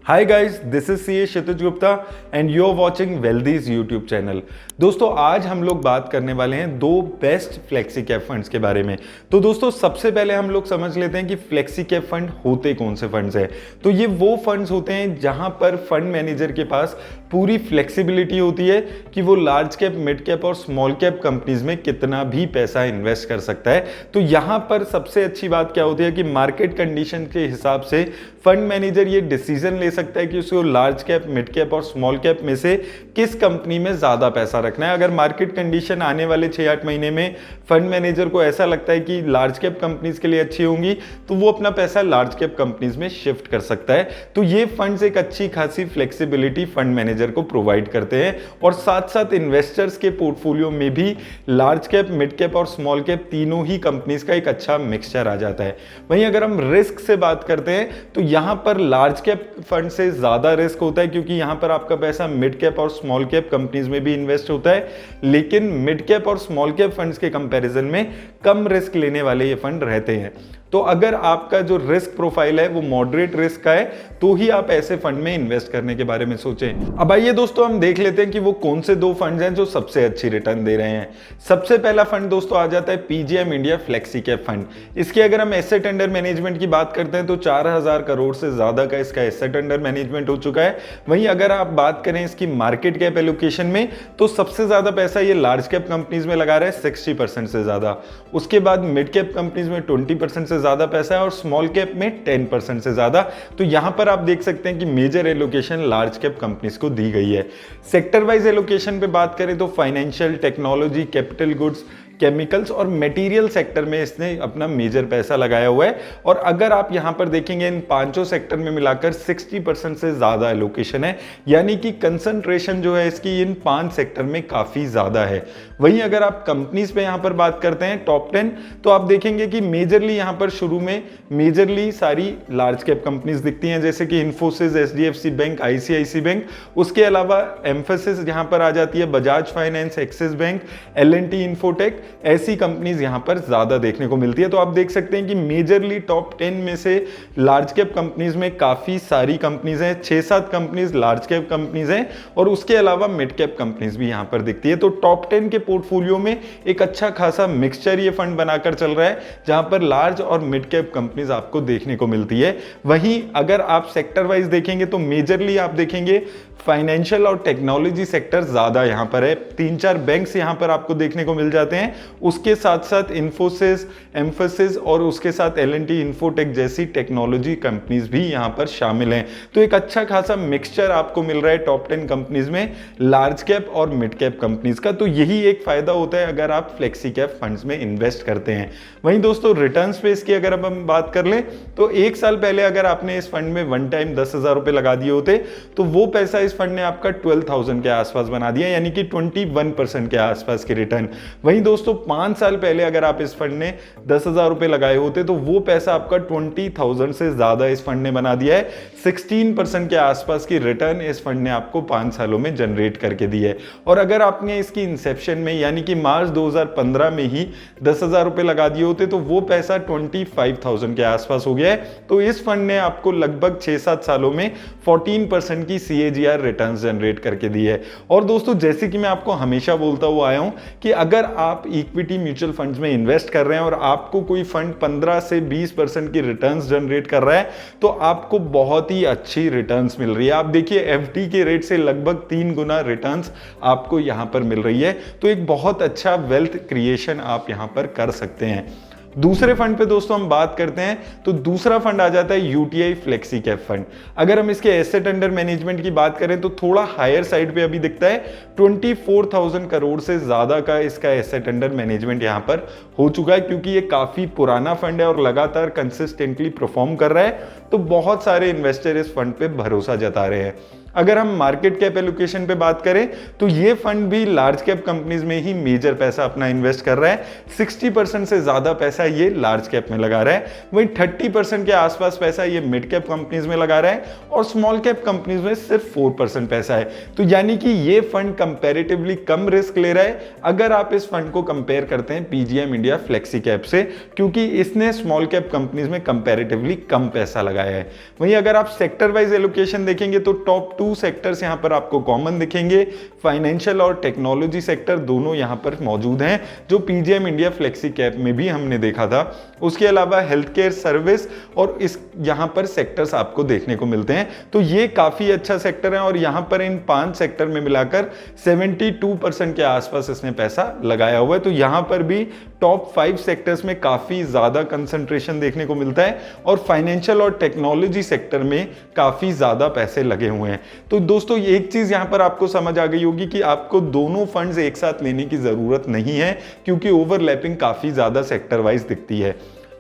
Hi guys, this is CA Kshitij Gupta and you are watching Wealthies YouTube channel. दोस्तों, आज हम लोग बात करने वाले हैं दो बेस्ट फ्लेक्सी कैप फंड्स के बारे में। तो दोस्तों, सबसे पहले हम लोग समझ लेते हैं कि फ्लेक्सी कैप फंड होते कौन से फंड्स हैं। तो ये वो फंड्स होते हैं जहां पर फंड मैनेजर के पास पूरी फ्लेक्सिबिलिटी होती है कि वो लार्ज कैप, मिड कैप और स्मॉल कैप कंपनीज में कितना भी पैसा इन्वेस्ट कर सकता है। तो यहां पर सबसे अच्छी बात क्या होती है कि मार्केट कंडीशन के हिसाब से फंड मैनेजर ये डिसीजन ले सकता है कि उसको लार्ज कैप, मिड कैप और स्मॉल कैप में से किस कंपनी में ज्यादा पैसा रखना है। अगर मार्केट कंडीशन आने वाले 6-8 महीने में फंड मैनेजर को ऐसा लगता है कि लार्ज कैप कंपनीज के लिए अच्छी होंगी, तो वो अपना पैसा लार्ज कैप कंपनीज में शिफ्ट कर सकता है। तो ये फंड्स एक अच्छी खासी फ्लेक्सिबिलिटी फंड मैनेजर को प्रोवाइड करते हैं और साथ साथ इन्वेस्टर्स के पोर्टफोलियो में भी लार्ज कैप, मिड कैप और स्मॉल कैप तीनों ही कंपनीज का एक अच्छा मिक्सचर आ जाता है। वहीं अगर हम रिस्क से बात करते हैं तो यहां पर लार्ज कैप फंड से ज्यादा रिस्क होता है, क्योंकि यहां पर आपका पैसा मिड कैप और स्मॉल कैप कंपनीज में भी इन्वेस्ट होता है, लेकिन मिड कैप और स्मॉल कैप फंड्स के कंपैरिजन में कम रिस्क लेने वाले ये फंड रहते हैं। तो अगर आपका जो रिस्क प्रोफाइल है वो मॉडरेट रिस्क का है, तो ही आप ऐसे फंड में इन्वेस्ट करने के बारे में सोचें। अब आइए दोस्तों, हम देख लेते हैं कि वो कौन से दो फंड्स हैं जो सबसे अच्छी रिटर्न दे रहे हैं। सबसे पहला फंड दोस्तों आ जाता है PGM India flexi cap fund. इसकी अगर हम एसेट अंडर मैनेजमेंट की बात करते हैं तो 4000 करोड़ से ज्यादा का इसका एसेट अंडर मैनेजमेंट हो चुका है। वहीं अगर आप बात करें इसकी मार्केट कैप एलोकेशन में, तो सबसे ज्यादा पैसा ये लार्ज कैप कंपनीज में लगा रहा है, 60% से ज्यादा। उसके बाद मिड कैप कंपनीज में 20% से ज्यादा पैसा है और स्मॉल कैप में 10% से ज्यादा। तो यहां पर आप देख सकते हैं कि major allocation large cap companies को दी गई है। सेक्टर वाइज एलोकेशन पे बात करें तो financial, technology, capital goods, chemicals और मटेरियल सेक्टर में इसने अपना मेजर पैसा लगाया हुआ है। और अगर आप यहां पर देखेंगे इन पांचों सेक्टर में मिलाकर 60% से ज्यादा एलोकेशन है, यानी कि कंसंट्रेशन जो है इसकी इन 5 सेक्टर में काफी ज्यादा है। वहीं अगर आप कंपनीज पे यहां पर बात करते हैं टॉप 10, तो आप देखेंगे कि मेजरली यहां पर शुरू में मेजरली सारी लार्ज कैप कंपनीज दिखती हैं, जैसे कि इन्फोसिस, एचडीएफसी बैंक, आईसीआईसी बैंक। उसके अलावा एम्फेसिस यहां पर आ जाती है, बजाज फाइनेंस, एक्सिस बैंक, एल&टी इन्फोटेक, ऐसी कंपनीज यहां पर ज्यादा देखने को मिलती है। तो आप देख सकते हैं कि मेजरली टॉप 10 में से लार्ज कैप कंपनीज में काफी सारी कंपनीज हैं, 6-7 कंपनीज लार्ज कैप कंपनीज हैं और उसके अलावा मिड कैप कंपनीज भी यहां पर दिखती है। तो टॉप 10 के पोर्टफोलियो में एक अच्छा खासा मिक्सचर ये फंड बनाकर चल रहा है, जहां पर लार्ज और मिड कैप कंपनीज आपको देखने को मिलती है। वहीं अगर आप सेक्टर वाइज देखेंगे तो मेजरली आप देखेंगे फाइनेंशियल और टेक्नोलॉजी सेक्टर ज्यादा यहां पर है। 3-4 बैंक्स यहां पर आपको देखने को मिल जाते हैं। उसके साथ साथ इन्फोसिस, एम्फेसिस और उसके साथ एल&टी इन्फोटेक जैसी टेक्नोलॉजी कंपनीज भी यहां पर शामिल हैं। तो एक अच्छा खासा मिक्सचर आपको मिल रहा है टॉप 10 कंपनीज में लार्ज कैप और मिड कैप कंपनीज का। तो यही एक फायदा होता है अगर आप फ्लेक्सी कैप फंड्स में इन्वेस्ट करते हैं। वहीं दोस्तों, रिटर्न स्पेस की अगर हम बात कर लें तो 1 साल पहले अगर आपने इस फंड में वन टाइम 10,000 रुपए लगा दिए होते तो वो पैसा इस फंड ने आपका 12,000 के आसपास बना दिया, यानी कि 21% के आसपास की रिटर्न। वहीं दोस्तों, 5 साल पहले अगर आप इस फंड ने 10,000 रुपए लगाए होते तो वो पैसा आपका 20,000 से ज्यादा इस फंड ने बना दिया है। 16% के आसपास की रिटर्न इस फंड ने आपको 5 सालों में जनरेट करके दी है। और अगर आपने इसकी इंसेप्शन में यानी कि मार्च 2015 में ही 10,000 रुपए लगा दिए होते तो वो पैसा 25,000 के आसपास हो गया है। तो इस फंड ने आपको लगभग 6-7 सालों में 14% की CAGR रिटर्न जनरेट करके दी है। और दोस्तों, जैसे कि मैं आपको हमेशा बोलता हुआ आया हूं कि अगर आप इक्विटी म्यूचुअल फंड्स में इन्वेस्ट कर रहे हैं और आपको कोई फंड 15 से 20% की रिटर्न्स जनरेट कर रहा है तो आपको बहुत ही अच्छी रिटर्न्स मिल रही है। आप देखिए, एफडी के रेट से लगभग 3 गुना रिटर्न्स आपको यहां पर मिल रही है। तो एक बहुत अच्छा वेल्थ क्रिएशन आप यहां पर कर सकते हैं। दूसरे फंड पे दोस्तों हम बात करते हैं तो दूसरा फंड आ जाता है यूटीआई फ्लेक्सी कैप फंड। अगर हम इसके एसेट अंडर मैनेजमेंट की बात करें तो थोड़ा हायर साइड पे अभी दिखता है, 24,000 करोड़ से ज्यादा का इसका एसेट अंडर मैनेजमेंट यहां पर हो चुका है, क्योंकि ये काफी पुराना फंड है और लगातार कंसिस्टेंटली परफॉर्म कर रहा है। तो बहुत सारे इन्वेस्टर इस फंड पे भरोसा जता रहे हैं। अगर हम मार्केट कैप एलोकेशन पे बात करें तो ये फंड भी लार्ज कैप कंपनीज में ही मेजर पैसा अपना इन्वेस्ट कर रहा है। 60% से ज्यादा पैसा ये लार्ज कैप में लगा रहा है, वहीं 30% के आसपास पैसा ये मिड कैप कंपनीज में लगा रहा है और स्मॉल कैप कंपनीज में सिर्फ 4% पैसा है। तो यानी कि ये फंड कंपैरेटिवली कम रिस्क ले रहा है अगर आप इस फंड को कंपेयर करते हैं पीजीएम इंडिया फ्लेक्सी कैप से, क्योंकि इसने स्मॉल कैप कंपनीज में कंपैरेटिवली कम पैसा लगाया है। वहीं अगर आप सेक्टर वाइज एलोकेशन देखेंगे तो टॉप 2 सेक्टर्स यहां पर आपको कॉमन दिखेंगे। फाइनेंशियल और टेक्नोलॉजी सेक्टर दोनों यहां पर मौजूद हैं, जो पीजीएम इंडिया फ्लेक्सी कैप में भी हमने देखा था। उसके अलावा हेल्थ केयर सर्विस और इस यहां पर सेक्टर्स आपको देखने को मिलते हैं। तो ये काफी अच्छा सेक्टर है और यहां पर इन 5 सेक्टर में मिलाकर 72% के आसपास इसने पैसा लगाया हुआ है। तो यहां पर भी टॉप 5 सेक्टर्स में काफी ज्यादा कंसंट्रेशन देखने को मिलता है और फाइनेंशियल और टेक्नोलॉजी सेक्टर में काफी ज्यादा पैसे लगे हुए हैं। तो दोस्तों एक चीज यहां पर आपको समझ आ गई होगी कि आपको दोनों फंड्स एक साथ लेने की जरूरत नहीं है, क्योंकि ओवरलैपिंग काफी ज्यादा सेक्टर वाइज दिखती है।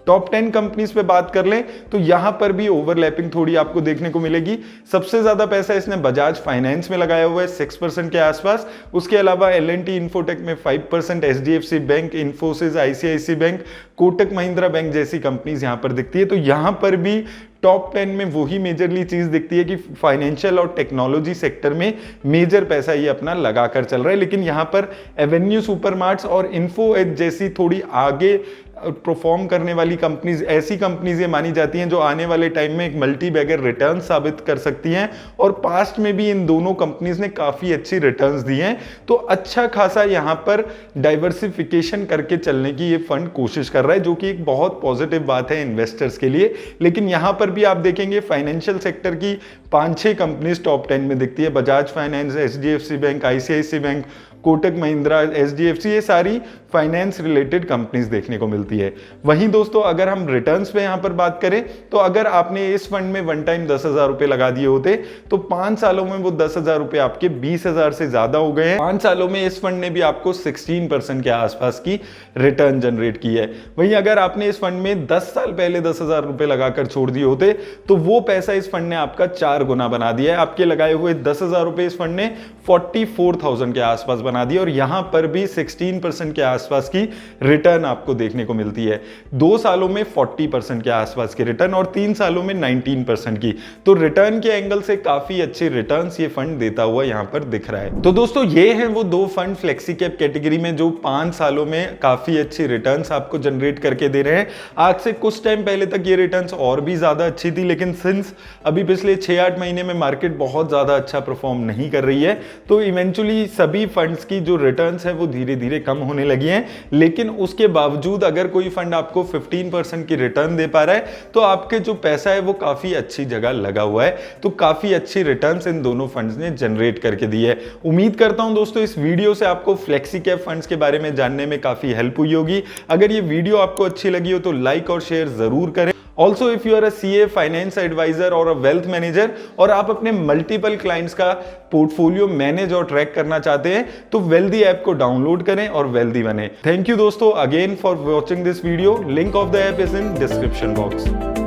टॉप 10 कंपनीज पे बात कर लें तो यहां पर भी ओवरलैपिंग थोड़ी आपको देखने को मिलेगी। सबसे ज्यादा पैसा इसने बजाज फाइनेंस में लगाया हुआ है 6% के आसपास। उसके अलावा एल&टी इन्फोटेक में 5%, HDFC bank, Infosys, ICICI bank, Kotak Mahindra bank जैसी कंपनीज यहां पर दिखती है। तो यहां पर भी टॉप 10 में वही मेजरली चीज दिखती है कि फाइनेंशियल और टेक्नोलॉजी सेक्टर में मेजर पैसा ये अपना लगाकर चल रहा है। लेकिन यहां पर एवेन्यू सुपरमार्ट्स और इन्फो एज जैसी थोड़ी आगे परफॉर्म करने वाली कंपनीज, ऐसी कंपनीज ये मानी जाती हैं जो आने वाले टाइम में एक मल्टी बैगर रिटर्न साबित कर सकती हैं और पास्ट में भी इन दोनों कंपनीज ने काफी अच्छी रिटर्न्स दी हैं। तो अच्छा खासा यहां पर डाइवर्सिफिकेशन करके चलने की ये फंड कोशिश कर रहा है, जो कि एक बहुत पॉजिटिव बात है इन्वेस्टर्स के लिए। लेकिन यहां पर भी आप देखेंगे फाइनेंशियल सेक्टर की 5-6 कंपनीज टॉप 10 में दिखती है। Bajaj finance, HDFC bank, ICICI bank, Kotak Mahindra, HDFC, ये सारी फाइनेंस रिलेटेड कंपनीज देखने को मिलती है। वहीं दोस्तों अगर हम रिटर्न्स पे यहां पर बात करें तो अगर आपने इस फंड में वन टाइम 10,000 रुपए लगा दिए होते तो 5 सालों में वो 10,000 रुपए आपके 20,000 से ज्यादा हो गए हैं। 5 सालों में इस फंड ने भी आपको 16% के आसपास की रिटर्न जनरेट की है। वहीं अगर आपने इस फंड में 10 साल पहले 10,000 रुपए लगाकर छोड़ दिए होते तो वो पैसा इस फंड ने आपका 4 गुना बना दिया है। आपके लगाए हुए 10,000 रुपए इस फंड ने 44,000 के आसपास बना दिया और यहां पर भी 16% के आसपास की रिटर्न आपको देखने को मिलती है। 2 सालों में 40% के आसपास की रिटर्न और 3 सालों में 19% की। तो रिटर्न के एंगल से काफी अच्छे रिटर्न्स ये फंड देता हुआ यहां पर दिख रहा है। तो दोस्तों ये हैं वो 2 फंड फ्लेक्सी कैप कैटेगरी में जो 5 सालों में काफी अच्छी रिटर्न्स आपको जनरेट करके दे रहे हैं। आज से कुछ टाइम पहले तक ये रिटर्न्स और भी ज्यादा अच्छी थी, लेकिन सिंस अभी पिछले 6-8 महीने में मार्केट बहुत ज्यादा अच्छा परफॉर्म नहीं कर रही है, तो इवेंचुअली सभी फंड्स की जो रिटर्न्स है वो धीरे धीरे कम होने लगी हैं। लेकिन उसके बावजूद अगर कोई फंड आपको 15% की रिटर्न दे पा रहा है तो आपके जो पैसा है वो काफी अच्छी जगह लगा हुआ है। तो काफी अच्छी रिटर्न्स इन दोनों फंड्स ने जनरेट करके दी है। उम्मीद करता हूं दोस्तों इस वीडियो से आपको फ्लेक्सी कैप फंड्स के बारे में जानने में काफी हेल्प हुई होगी। अगर ये वीडियो आपको अच्छी लगी हो तो लाइक और शेयर जरूर करें। Also if you are a CA, finance adviser और अ वेल्थ मैनेजर और आप अपने मल्टीपल क्लाइंट्स का पोर्टफोलियो मैनेज और ट्रैक करना चाहते हैं तो वेल्दी ऐप को डाउनलोड करें और वेल्दी बने। थैंक यू दोस्तों again for watching this video. Link of the app is in description box.